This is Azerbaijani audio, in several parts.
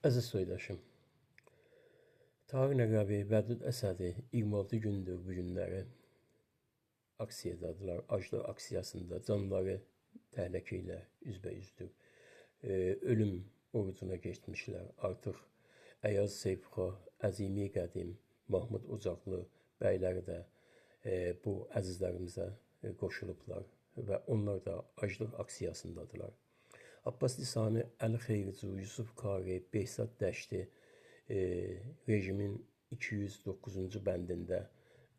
Əziz soydaşım, Tahir Nəqabi, Vədud Əsədi 26 gündür bu günləri aksiyadadılar. Aclıq aksiyasında canları təhlükə ilə üzbəüzdür. Ölüm orucuna geçmişlər. Artıq Əyaz Seyfxah, Əzimi Qədim, Mahmud Ocaqlı bəyləri də bu əzizlərimizə qoşulublar və onlar da aclıq aksiyasındadılar. Abbas Lisani, Əli Xeyircu, Yusuf Kari, Behzad Dəşti rejimin 209-cu bəndində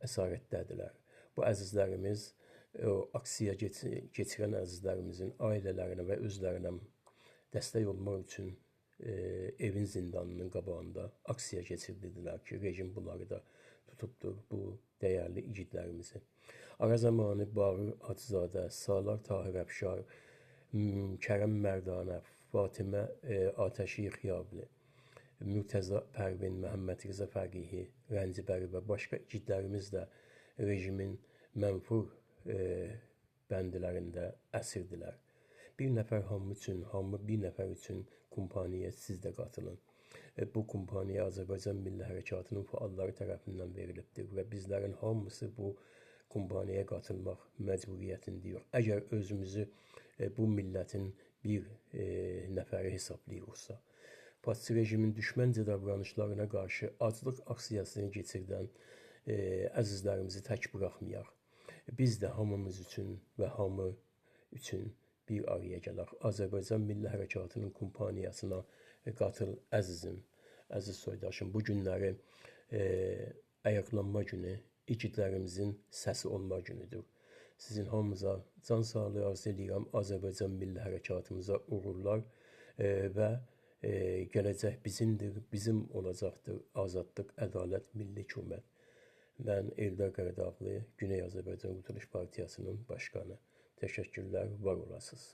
əsarətdədirlər. Bu əzizlərimiz aksiya keçirən əzizlərimizin ailələrinə və özlərinə dəstək olmaq üçün evin zindanının qabağında aksiya keçirdilər ki, rejim bunları da tutubdur, bu dəyərli igidlərimizi. Arazamani, Bağır Hacızadə, Salar Tahir Əfşar, Kərəm Mərdanə, Fatimə Atəşi Xiyabli, Mürtəza Pərvin, Məhəmməd Rza Fəqihi, Rəncibəri və başqa igidlərimiz də rejimin mənfur bəndlərində əsirdirlər. Bir nəfər hamı üçün, hamı bir nəfər üçün kumpaniyaya siz də qatılın. Bu kumpaniya Azərbaycan Milli Hərəkatının fəalları tərəfindən verilibdir və bizlərin hamısı bu kumpaniyaya qatılmaq məcburiyyətindəyik. Əgər özümüzü bu millətin bir nəfəri hesablayırıqsa, faşist rejimin düşməncə davranışlarına qarşı aclıq aksiyasını keçirdən əzizlərimizi tək buraxmayaq. Biz də hamımız üçün və hamı üçün bir araya gələk. Azərbaycan Milli Hərəkatının kumpaniyasına qatıl əzizim, əziz soydaşım. Bu günləri ayaqlanma günü, igidlərimizin səsi olma günüdür. Sizin hamımıza can sağlığı arzu edirəm. Azərbaycan Milli Hərəkatımıza uğurlar və gələcək bizimdir, bizim olacaqdır. Azadlıq, ədalət, milli hükümət. Mən Eldar Qaradağlı, Güney Azərbaycan Qurtuluş Partiyasının başkanı. Təşəkkürlər, var olasınız.